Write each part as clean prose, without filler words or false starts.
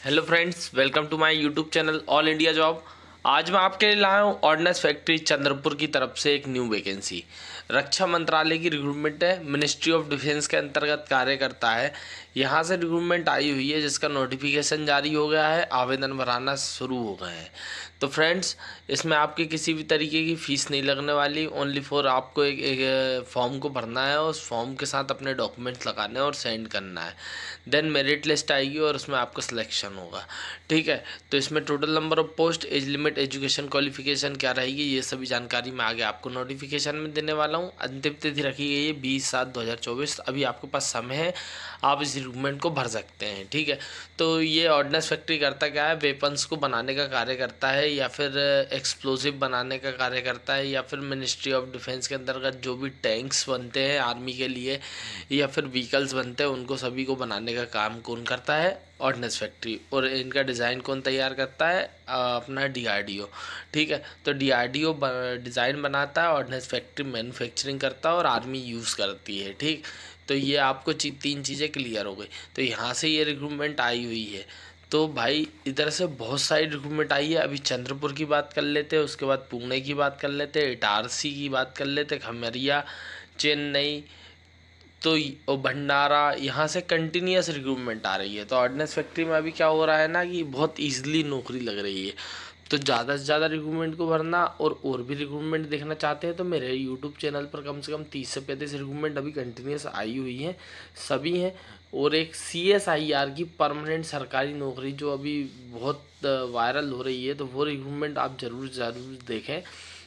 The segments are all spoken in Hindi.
Hello friends, welcome to my YouTube channel all India job. आज मैं आपके लिए लाया हूँ ऑर्डिनेंस फैक्ट्री चंद्रपुर की तरफ से एक न्यू वैकेंसी। रक्षा मंत्रालय की रिक्रूटमेंट है, मिनिस्ट्री ऑफ डिफेंस के अंतर्गत कार्य करता है। यहाँ से रिक्रूटमेंट आई हुई है जिसका नोटिफिकेशन जारी हो गया है, आवेदन भराना शुरू हो गए हैं। तो फ्रेंड्स, इसमें आपकी किसी भी तरीके की फ़ीस नहीं लगने वाली। ओनली फॉर आपको एक फॉर्म को भरना है और उस फॉर्म के साथ अपने डॉक्यूमेंट्स लगाने हैं और सेंड करना है। देन मेरिट लिस्ट आएगी और उसमें आपका सिलेक्शन होगा। ठीक है, तो इसमें total number of post, age limit, education qualification क्या रहेगी, ये सभी जानकारी मैं आगे आपको नोटिफिकेशन में देने वाला हूँ। अंतिम तिथि रखी गई है 20/7/2024। अभी आपके पास समय है, आप इस रिक्रूटमेंट को भर सकते हैं। ठीक है, तो ये ऑर्डिनेंस फैक्ट्री करता क्या है? वेपन्स को बनाने का कार्य करता है, या फिर एक्सप्लोजिव बनाने का कार्य करता है, या फिर मिनिस्ट्री ऑफ डिफेंस के अंतर्गत जो भी टैंक्स बनते हैं आर्मी के लिए या फिर व्हीकल्स बनते हैं उनको सभी को बनाने का काम कौन करता है? Ordnance factory. और इनका डिज़ाइन कौन तैयार करता है? अपना DRDO। ठीक है, तो DRDO डिज़ाइन बनाता है, ऑर्डिनेंस फैक्ट्री मैन्युफैक्चरिंग करता है और आर्मी यूज़ करती है। ठीक, तो ये आपको तीन चीज़ें क्लियर हो गई। तो यहाँ से ये रिक्रूटमेंट आई हुई है। तो भाई इधर से बहुत सारी रिक्रूटमेंट आई है। अभी चंद्रपुर की बात कर लेते हैं, उसके बाद पुणे की बात कर लेते हैं, इटारसी की बात कर लेते हैं, खमरिया, चेन्नई, तो और भंडारा, यहाँ से कंटिन्यूस रिक्रूटमेंट आ रही है। तो ऑर्डिनेंस फैक्ट्री में अभी क्या हो रहा है ना कि बहुत ईजिली नौकरी लग रही है। तो ज़्यादा से ज़्यादा रिक्रूटमेंट को भरना, और भी रिक्रूटमेंट देखना चाहते हैं तो मेरे यूट्यूब चैनल पर कम से कम 30 से 35 रिक्रूटमेंट अभी कंटिन्यूस आई हुई हैं, सभी हैं। और एक CSIR की परमानेंट सरकारी नौकरी जो अभी बहुत वायरल हो रही है, तो वो रिक्रूटमेंट आप ज़रूर देखें,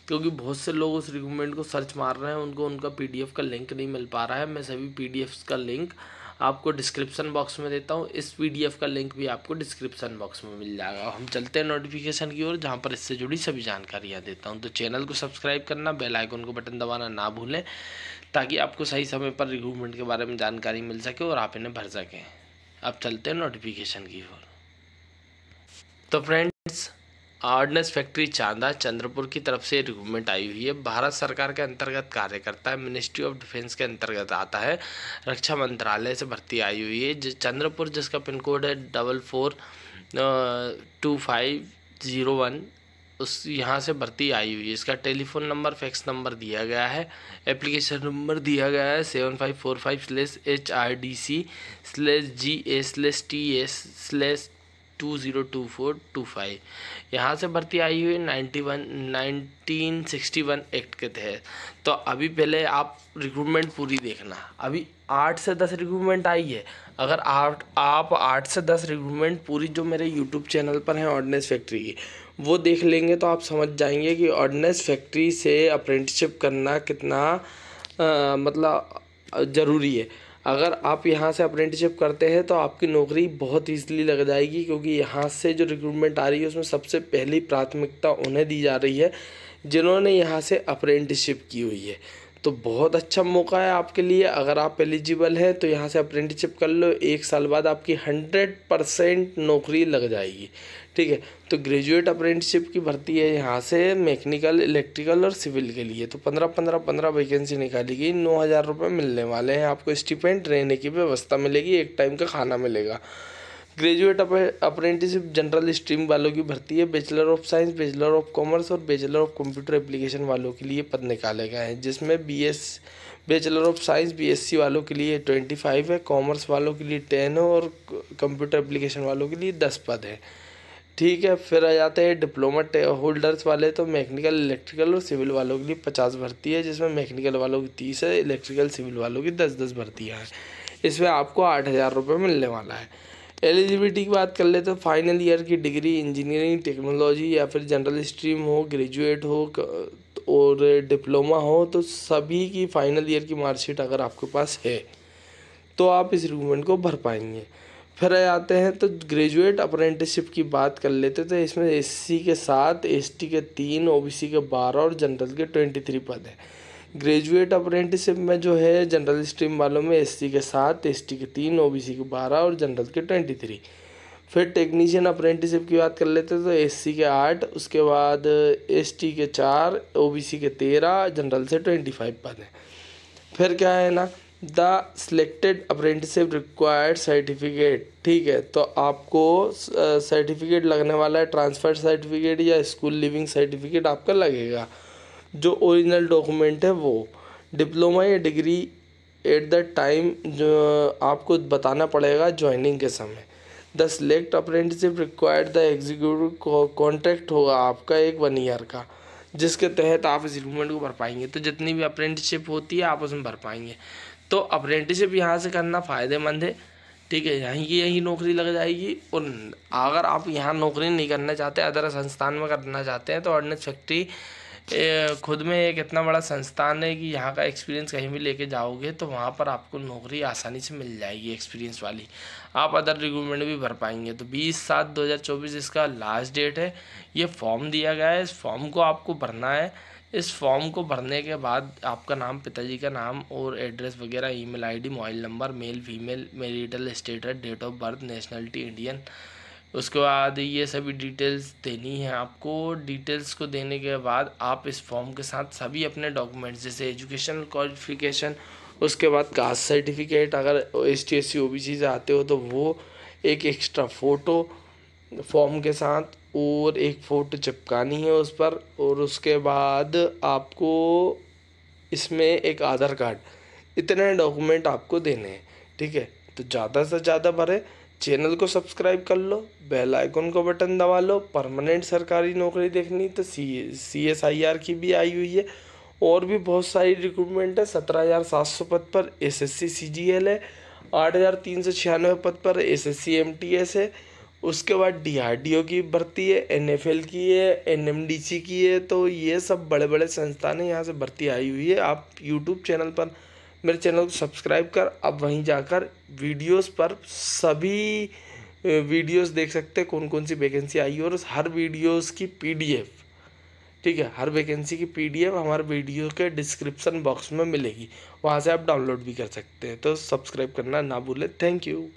क्योंकि बहुत से लोग उस रिक्रूटमेंट को सर्च मार रहे हैं, उनको उनका PDF का लिंक नहीं मिल पा रहा है। मैं सभी PDFs का लिंक आपको डिस्क्रिप्शन बॉक्स में देता हूँ। इस PDF का लिंक भी आपको डिस्क्रिप्शन बॉक्स में मिल जाएगा। हम चलते हैं नोटिफिकेशन की ओर, जहाँ पर इससे जुड़ी सभी जानकारियाँ देता हूँ। तो चैनल को सब्सक्राइब करना, बेल आइकन को बटन दबाना ना भूलें, ताकि आपको सही समय पर रिक्रूटमेंट के बारे में जानकारी मिल सके और आप इन्हें भर सकें। अब चलते हैं नोटिफिकेशन की ओर। तो फ्रेंड्स, ऑर्डिनेंस फैक्ट्री चांदा चंद्रपुर की तरफ से रिक्रूटमेंट आई हुई है। भारत सरकार के अंतर्गत कार्य करता है, मिनिस्ट्री ऑफ डिफेंस के अंतर्गत आता है, रक्षा मंत्रालय से भर्ती आई हुई है। चंद्रपुर, जिसका पिन कोड है 442501, उस यहाँ से भर्ती आई हुई है। इसका टेलीफोन नंबर, फैक्स नंबर दिया गया है, एप्लीकेशन नंबर दिया गया है 7545/GA/TS/202425। यहाँ से भर्ती आई हुई 1961 एक्ट के तहत। तो अभी पहले आप रिक्रूटमेंट पूरी देखना। अभी 8 से 10 रिक्रूटमेंट आई है। अगर आप 8 से 10 रिक्रूटमेंट पूरी जो मेरे यूट्यूब चैनल पर हैं ऑर्डिनेंस फैक्ट्री की, वो देख लेंगे तो आप समझ जाएंगे कि ऑर्डिनेंस फैक्ट्री से अप्रेंटिसशिप करना कितना मतलब ज़रूरी है। अगर आप यहाँ से अप्रेंटिसशिप करते हैं तो आपकी नौकरी बहुत ईजिली लग जाएगी, क्योंकि यहाँ से जो रिक्रूटमेंट आ रही है उसमें सबसे पहली प्राथमिकता उन्हें दी जा रही है जिन्होंने यहाँ से अप्रेंटिसशिप की हुई है। तो बहुत अच्छा मौका है आपके लिए। अगर आप एलिजिबल हैं तो यहाँ से अप्रेंटिसशिप कर लो, 1 साल बाद आपकी 100% नौकरी लग जाएगी। ठीक है, तो ग्रेजुएट अप्रेंटिसशिप की भर्ती है यहाँ से मैकेनिकल, इलेक्ट्रिकल और सिविल के लिए। तो 15 वैकेंसी निकाली गई। 9,000 रुपये मिलने वाले हैं आपको। स्टिपेंड, रहने की व्यवस्था मिलेगी, एक टाइम का खाना मिलेगा। ग्रेजुएट अप्रेंटिसशिप जनरल स्ट्रीम वालों की भर्ती है। Bachelor of science, bachelor of commerce और बैचलर ऑफ कंप्यूटर एप्लीकेशन वालों के लिए पद निकाले गए हैं, जिसमें बैचलर ऑफ साइंस BSc वालों के लिए 25 है, कॉमर्स वालों के लिए 10 है और कंप्यूटर एप्लीकेशन वालों के लिए 10 पद है। ठीक है, फिर आ जाते हैं डिप्लोमा होल्डर्स वाले। तो मैकेनिकल, इलेक्ट्रिकल और सिविल वालों के लिए 50 भर्ती है, जिसमें मैकेनिकल वालों की 30 है, इलेक्ट्रिकल सिविल वालों की 10-10 भर्तियाँ हैं। इसमें आपको 8,000 रुपये मिलने वाला है। एलिजिबिलिटी की बात कर ले तो फाइनल ईयर की डिग्री, इंजीनियरिंग, टेक्नोलॉजी या फिर जनरल स्ट्रीम हो, ग्रेजुएट हो और डिप्लोमा हो, तो सभी की फाइनल ईयर की मार्कशीट अगर आपके पास है तो आप इस रिक्रूटमेंट को भर पाएंगे। फिर आते हैं तो ग्रेजुएट अप्रेंटिसशिप की बात कर लेते, तो इसमें SC के 7, ST के 3, OBC के 12 और जनरल के 23 पद है। ग्रेजुएट अप्रेंटिसशिप में जो है जनरल स्ट्रीम वालों में SC के 7, ST के 3, OBC के 12 और जनरल के 23। फिर टेक्नीशियन अप्रेंटिसशिप की बात कर लेते हैं तो SC के 8, उसके बाद ST के 4, OBC के 13, जनरल से 25 पद हैं। फिर क्या है ना the selected apprenticeship required certificate, ठीक है, तो आपको सर्टिफिकेट लगने वाला है, ट्रांसफ़र सर्टिफिकेट या स्कूल लिविंग सर्टिफिकेट आपका लगेगा। जो ओरिजिनल डॉक्यूमेंट है वो डिप्लोमा या डिग्री एट द टाइम जो आपको बताना पड़ेगा ज्वाइनिंग के समय। The select apprenticeship required the executive contract होगा आपका एक 1 ईयर का, जिसके तहत आप इस रिक्रूटमेंट को भर पाएंगे। तो जितनी भी अप्रेंटिसशिप होती है आप उसमें भर पाएंगे। तो अप्रेंटिसशिप यहाँ से करना फ़ायदेमंद है, ठीक है, यहीं की यहीं नौकरी लग जाएगी। और अगर आप यहाँ नौकरी नहीं करना चाहते, अदर संस्थान में करना चाहते हैं, तो ऑर्डिनेंस फैक्ट्री खुद में एक इतना बड़ा संस्थान है कि यहाँ का एक्सपीरियंस कहीं भी लेके जाओगे तो वहाँ पर आपको नौकरी आसानी से मिल जाएगी एक्सपीरियंस वाली। आप अदर रिक्रूटमेंट भी भर पाएंगे। तो 20/7/2024 इसका लास्ट डेट है। ये फॉर्म दिया गया है, इस फॉर्म को आपको भरना है। इस फॉर्म को भरने के बाद आपका नाम, पिताजी का नाम और एड्रेस वगैरह, email ID, mobile number, male female, marital status, date of birth, nationality Indian, उसके बाद ये सभी डिटेल्स देनी है आपको। डिटेल्स को देने के बाद आप इस फॉर्म के साथ सभी अपने डॉक्यूमेंट्स जैसे एजुकेशनल क्वालिफिकेशन, उसके बाद कास्ट सर्टिफिकेट, अगर ST SC OBC से आते हो तो वो, एक एक्स्ट्रा फ़ोटो फॉर्म के साथ और एक फ़ोटो चिपकानी है उस पर, और उसके बाद आपको इसमें एक आधार कार्ड, इतने डॉक्यूमेंट आपको देने हैं, ठीक है। तो ज़्यादा से ज़्यादा भरें, चैनल को सब्सक्राइब कर लो, बेल आइकन को बटन दबा लो। परमानेंट सरकारी नौकरी देखनी तो CSIR की भी आई हुई है, और भी बहुत सारी रिक्रूटमेंट है। 17,700 पद पर SSC CGL है, 8,396 पद पर SSC MTS है। उसके बाद DRDO की भर्ती है, NFL की है, NMDC की है। तो ये सब बड़े बड़े संस्थान हैं, यहाँ से भर्ती आई हुई है। आप यूट्यूब चैनल पर मेरे चैनल को सब्सक्राइब कर, अब वहीं जाकर वीडियोस पर सभी वीडियोस देख सकते हैं कौन कौन सी वैकेंसी आई है, और हर वीडियोस की PDF, ठीक है, हर वैकेंसी की PDF हमारे वीडियो के डिस्क्रिप्शन बॉक्स में मिलेगी, वहाँ से आप डाउनलोड भी कर सकते हैं। तो सब्सक्राइब करना ना भूलें। Thank you.